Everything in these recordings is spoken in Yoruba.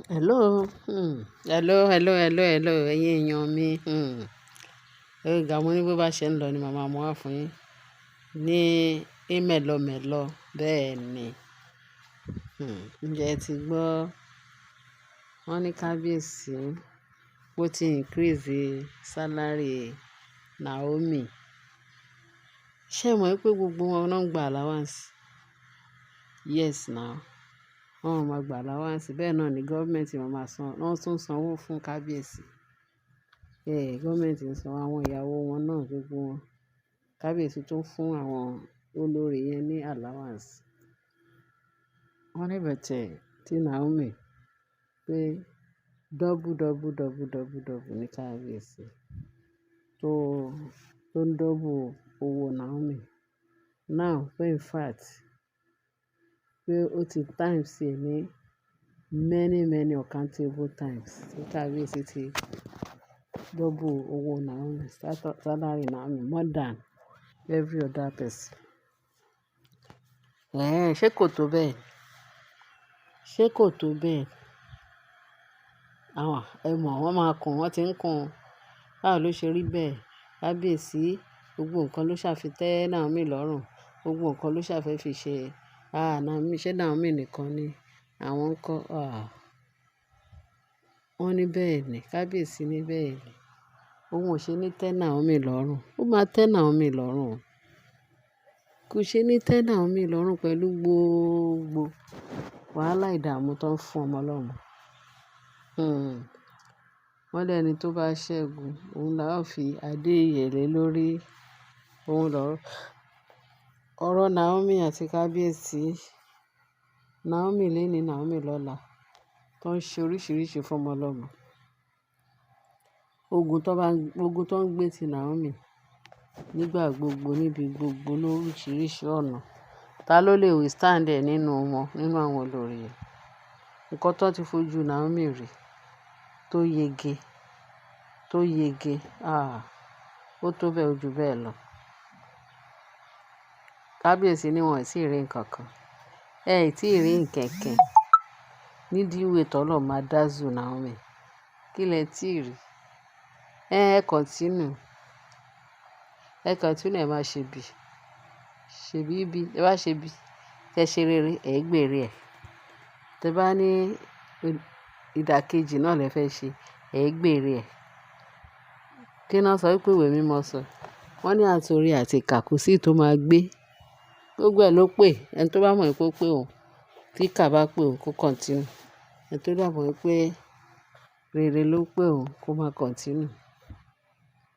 Hello, hello, ẹ̀yin èèyàn mi. Ga mo ní bó bá ṣe ń lọ ni màmá mo wá fún yín ní mẹ́lọ̀mẹ́lọ̀ bẹ́ẹ̀ ni. Ǹjẹ́ ẹ ti gbọ́? Wọ́n ní kábíyèsí bó ti increase salary Naomi. Ṣé ẹ mọ̀ pé gbogbo wọn náà ń gba allowance? Yes now. Wọ́n máa gba allowance. Bẹ́ẹ̀ náà ni gọ́ọ̀mẹ̀ntì máa san. Wọ́n tún sanwó fún kábíyèsí. Gọ́ọ̀mẹ̀ntì ń san àwọn ìyàwó wọn náà gbogbo wọn. Kábíyèsí tún fún àwọn olórí yẹn ní allowance. Wọ́n ní bẹ̀tẹ̀ tí Naomi pé double ní kábíyèsí tó ń double owó Naomi. Now, in fact, pé ó ti times ẹ̀ ní many uncountable times tí kábíyèsí ti double owó Naomi, salary Naomi more than every other person. Ṣé kò tó bẹ́ẹ̀? Ṣé kò tó bẹ́ẹ̀? Àwọn ẹ mọ̀ wọ́n máa kùn, wọ́n ti ń kùn. Báwo ló ṣe rí bẹ́ẹ̀? Kábíyèsí gbogbo nǹkan ló ṣàfitẹ́ Naomi lọ́rùn. Gbogbo nǹkan ló ṣàfẹ́ fi ṣe. Naomi, ṣé Naomi nìkan ni àwọn ń kọ́? Wọ́n ní bẹ́ẹ̀ ni. Kábíyèsí ní bẹ́ẹ̀ ni. Òun ò ṣe ní tẹ́ Naomi lọ́rùn. Ó máa tẹ́ Naomi lọ́rùn. Kò ṣe ní tẹ́ Naomi lọ́rùn pẹ̀lú gbogbo wàhálà ìdààmú tó ń fún ọmọ lọ́mọ. Wọ́n lẹ́ni tó bá ṣẹ́gun, òun la ó fi adé ìyè lé lórí. Òun lọ̀rọ̀. Ọ̀rọ̀ Naomi àti kábíyèsí. Naomi léni, Naomi lọ́la. Tó ń ṣe oríṣiríṣi fún ọmọ lọ́mọ. Ogun tó ń gbé ti Naomi nígbà gbogbo níbi gbogbo lóríṣiríṣi ọ̀nà. Ta ló lè withstand ẹ̀ nínú wọn, nínú àwọn olórí ẹ̀? Nǹkan tó ti fojú Naomi rí tó yege, ó tó bẹ́ẹ̀ ojú bẹ́ẹ̀ lọ. Kábíyèsí ní wọn ò tí ì rí nǹkan kan. Ẹ ì tí ì rí nǹkankan. Nídìí ìwé tọ́lọ̀ máa dazzle Naomi. Kí lẹ tí ì rí? Continue. Ẹ continue, ẹ máa ṣe bí. Ṣe bí. Ẹ bá ṣe bí. Tẹ ṣe rere, ẹ gbèrè ẹ̀. Tẹ bá ní ìdàkejì náà lẹ fẹ́ ṣe, ẹ gbèrè ẹ̀. Kí ni wọ́n sọ wípé ìwé mímọ́ sọ? Wọ́n ní àtorí àti ìkà kò sí tó máa gbé. Gbogbo ẹ̀ ló pé. Ẹni tó bá mọ̀ wípé ó pé òun, tí ìkà bá pé òun kó continue. Ẹni tó bá mọ̀ wípé rere ló pé òun kó máa continue.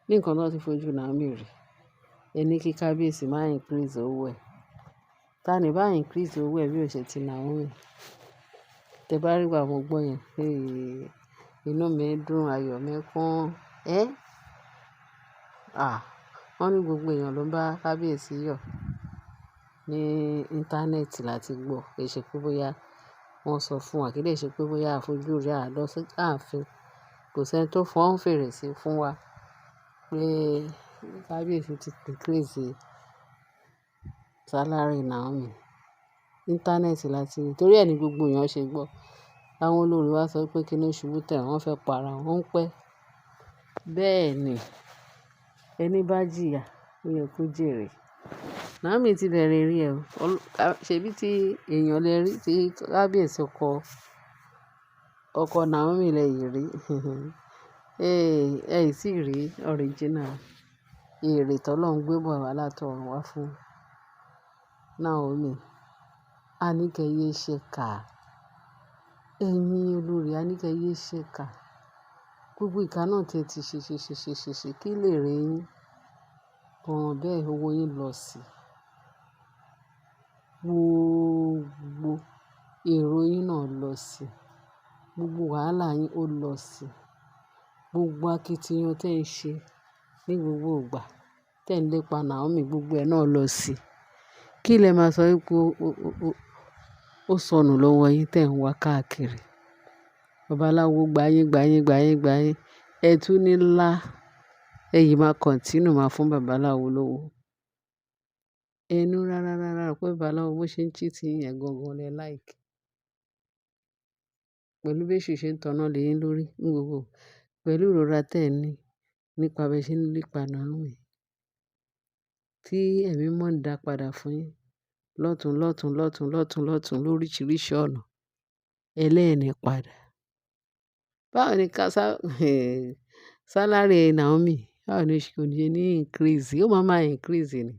Ní nǹkan tó ti fojú Naomi rí. Ẹ ní kí kábíyèsí máa increase owó ẹ̀. Ta ni bá increase owó ẹ̀ bí ó ṣe ti Naomi? Tẹ bá rí ìgbà mo gbọ́ yẹn, inú mi dùn, ayọ̀ mi kún. Wọ́n ní gbogbo èèyàn ló ń bá kábíyèsí yọ̀ ní íńtánẹ́ẹ̀tì láti gbọ́. Kì í ṣe pé bóyá wọ́n sọ fún wa, kì í ṣe pé bóyá a fojú rí lọ sí ààfin. Kò sí ẹni tó fọ́n fèrè sí fún wa pé kábíyèsí ti increase salary Naomi. Íńtánẹ́ẹ̀tì láti rí. Torí ẹ ni gbogbo èèyàn ṣe gbọ́. Àwọn olórí wa sọ pé kí ni ṣubú tẹ̀ wọ́n fẹ́ para wọn pẹ́. Bẹ́ẹ̀ ni. Ẹni bá jìyà, ó yẹ kó jèrè. Naomi ti bẹ̀rẹ̀ eré ẹ̀ o. Ṣèbí tí èèyàn lè rí tí kábíyèsí ọkọ Naomi lè yìí rí. Ẹ ì tí ì rí original èrè tọ́lọ́ ń gbé bọ̀ wá látọ̀run wá fún Naomi. A ní kí ẹ yé ṣe kà. Ẹ̀yin olórí, a ní kí ẹ yé ṣe kà. Gbogbo ìka náà tí ẹ ti ṣe kí lè rí yín. Bẹ́ẹ̀ owó yín lọ sí. Gbogbo èrò yín náà lọ sí. Gbogbo wàhálà yín ó lọ sí. Gbogbo akitiyan tí ẹ ń ṣe ní gbogbo ìgbà tí ẹ ń lépa Naomi, gbogbo ẹ̀ náà lọ sí. Kí lẹ máa sọ wípé ó sọnù lọ́wọ́ yín tí ẹ̀ ń wá káàkiri? Babaláwo gba yín. Ẹ tún ní lá. Ẹ yìí máa continue máa fún babaláwo lówó. Ẹnu rárá pé babaláwo bó ṣe ń cheat yín yẹn gangan lẹ like. pẹ̀lú bí èṣù ṣe ń taná lé yín lórí ní gbogbo, pẹ̀lú ìrora tẹ́ ẹ ní nípa bí ẹ ṣe ń lépa Naomi, tí ẹ̀mí mímọ́ ń dá padà fún yín lọ́tùn lọ́tùn lọ́tùn lọ́tùn lọ́tùn lóríṣiríṣi ọ̀nà, ẹlẹ́ẹ̀ni padà. Báwo ni sálárì Naomi, báwo ni kò ní ní increase? Ó máa increase ni.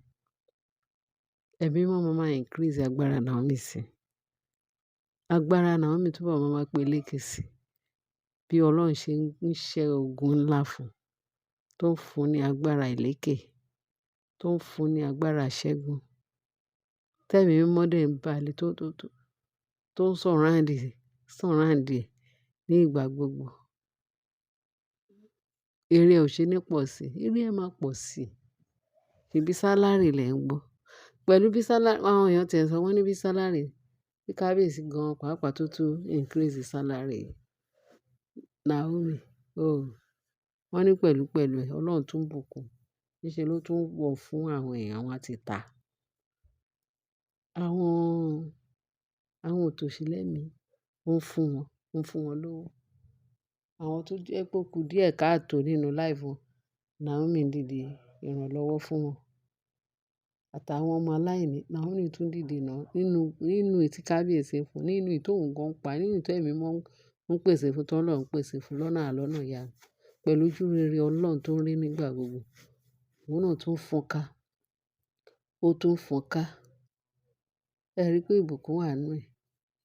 Ẹ̀mí mímọ́ máa increase agbára Naomi sí. Agbára Naomi túbọ̀ máa peléke sí. Bí Ọlọ́run ṣe ń ṣẹ́ ogun ńlá fún, tó ń fún ní agbára ìlékè, tó ń fún ní agbára ìṣẹ́gun. Tẹ́mi mímọ́ dẹ̀ ń balẹ̀ tó ń surround ẹ̀ ní ìgbà gbogbo. Ire ò ṣe ní pọ̀ sí, ire ẹ máa pọ̀ sí. Ṣèbí sálárì lẹ̀ ń gbọ́. Pẹ̀lú bí sálárì, àwọn èèyàn ti ẹ̀ sọ wọ́n ní bí sálárì, bí kábíyèsí gan pàápàá tó tún increase sálárì Naomi. Oh, wọ́n ní pẹ̀lú ẹ̀, Ọlọ́run tún bùkún. Níṣe ló tún wọ̀ fún àwọn èèyàn wọn ti ta. Àwọn òtòṣì lẹ́mìí, ó ń fún wọn lówó. Àwọn tó jẹ́ pé ó kú díẹ̀ káàtó nínú life wọn, Naomi ń dìde ìrànlọ́wọ́ fún wọn. Àtàwọn ọmọ aláìní, Naomi tún dìde náà nínú ètí kábíyèsí fún, nínú èyí tóun gan pa, nínú èyí ẹ̀mí mímọ́ ń pèsè fún, tí Ọlọ́run ń pèsè fún lọ́nà àlọ́nà ìyanu. Pẹ̀lú ojú rere Ọlọ́run tó ń rí nígbà gbogbo. Òun náà tún fọ́n ká. Ó tún fọ́n ká. Ẹ rí pé ìbùkún wà nínú ẹ̀.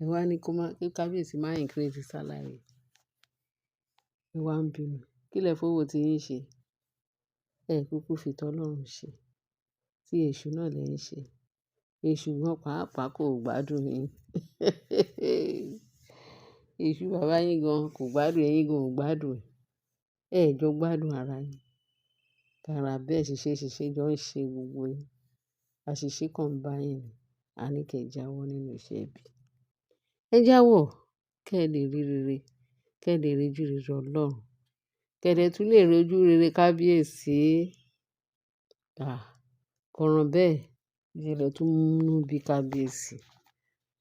Ẹ wá ní kí kábíyèsí máa increase salary. Ẹ wá ń bínú. Kí lẹ fowó tí yín ṣe? Ẹ kúkú fi t'Ọlọ́run ṣe. Tí èṣù náà lẹ̀ ń ṣe. Èṣù gan pàápàá kò gbádùn yín. Èṣù bàbá yín gan kò gbádùn, ẹ̀yin gan ò gbádùn ẹ̀. Ẹ jọ gbádùn ara yín. Tara bẹ́ẹ̀ ṣiṣẹ́ jọ ń ṣe gbogbo yín. Àṣìṣe kan ń bá yín ni. A ní kí ẹ jáwọ́ nínú iṣẹ́ ibi. Ẹ jáwọ́ kí ẹ lè rí rere, kí ẹ lè rí ojú rere Ọlọ́run. Kí ẹ dẹ̀ tún lè rí ojú rere kábíyèsí. Kọ̀ràn bẹ́ẹ̀, ìṣẹ̀lẹ̀ tún múnú bí kábíyèsí.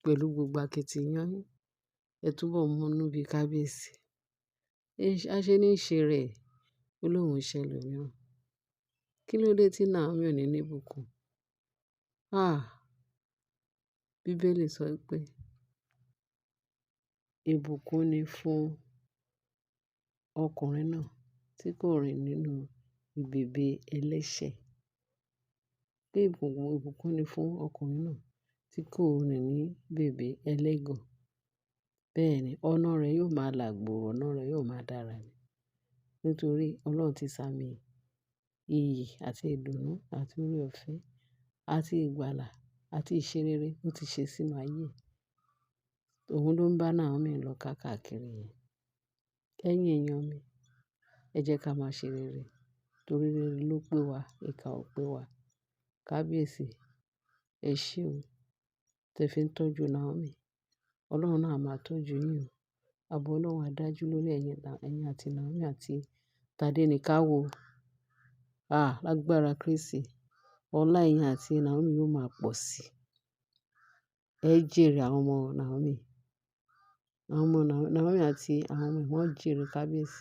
Pẹ̀lú gbogbo akitiyan yín, ẹ túbọ̀ múnú bí kábíyèsí. A ṣe ní ṣe rẹ̀, ó lóun ṣe ẹlòmíràn. Kí ló dé tí Naomi ò ní ní ìbùkún? Bíbélì sọ pé ìbùkún ni fún ọkùnrin náà tí kò rìn nínú ìbèbè ẹlẹ́ṣẹ̀. Pé ìbùkún ni fún ọkùnrin náà tí kò rìn ní bèbè ẹlẹ́gàn. Bẹ́ẹ̀ ni, ọ̀nà rẹ̀ yóò máa là gbòòrò, ọ̀nà rẹ̀ yóò máa dára ni. Nítorí Ọlọ́run ti sàmì iyì àti ìdùnnú àti oore-ọ̀fẹ́ àti ìgbàlà àti ìṣerere ó ti ṣe sínú ayé. Òun ló ń bá Naomi lọ káàkiri yẹn. Ẹ̀yin èèyàn mi, ẹ jẹ́ ká máa ṣe rere. Torí rere ló pé wa, ìkà ò pé wa. Kábíyèsí, ẹ ṣé o. Tẹ fi ń tọ́jú Naomi. Ọlọ́run náà á máa tọ́jú yín o. Ààbò Ọlọ́run á dájú lórí ẹ̀yin àti Naomi àti Tádéníkáwò. Lágbára Kristi. Ọlá ẹ̀yin àti Naomi yóò máa pọ̀ sí. Ẹ jèrè àwọn ọmọ Naomi. Àwọn ọmọ Naomi àti àwọn ọmọ wọn jèrè kábíyèsí.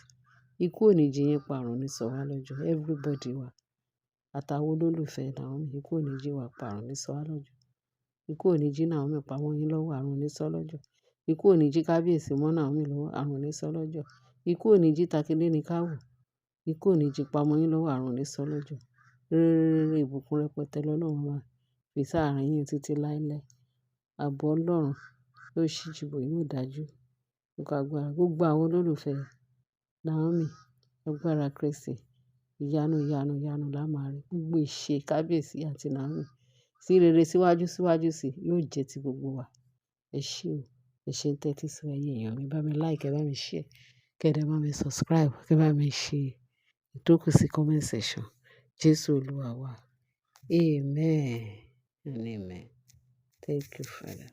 Ikú ò ní jí yín pa, àrùn ní sọ wá lọ́jọ́. Everybody wa. Àtàwọn olólùfẹ́ Naomi, ikú ò ní jí wa pa, àrùn ní sọ wá lọ́jọ́. Ikú ò ní jí Naomi pa mọ́ yín lọ́wọ́, àrùn ní sọ lọ́jọ́. Ikú ò ní jí kábíyèsí mọ́ Naomi lọ́wọ́, àrùn ní sọ lọ́jọ́. Ikú ò ní jí Tádéníkáwò. Ikú ò ní jí pa mọ́ yín lọ́wọ́, àrùn ní sọ lọ́jọ́. Rere ìbùkún rẹpẹtẹ lọ́lọ́run máa fi sáàárín yín títí láéláé. Ààbò Ọlọ́run yóò ṣíji bò yín, yóò dájú. Gbogbo àwọn olólùfẹ́ Naomi, agbára Kristi, ìyanu la máa rí. Gbogbo ìṣe kábíyèsí àti Naomi sí rere síwájú sí yóò jẹ́ ti gbogbo wa. Ẹ ṣé o. Ẹ ṣé ń tẹ́tí sí wa, ẹ̀yin èèyàn mi. Bá mi like, ẹ bá mi share, kí ẹ dẹ̀ bá mi subscribe, kí ẹ bá mi ṣe ìtókù sí comment section. Jésù Olúwa wa. Amen and amen. Thank you, Father.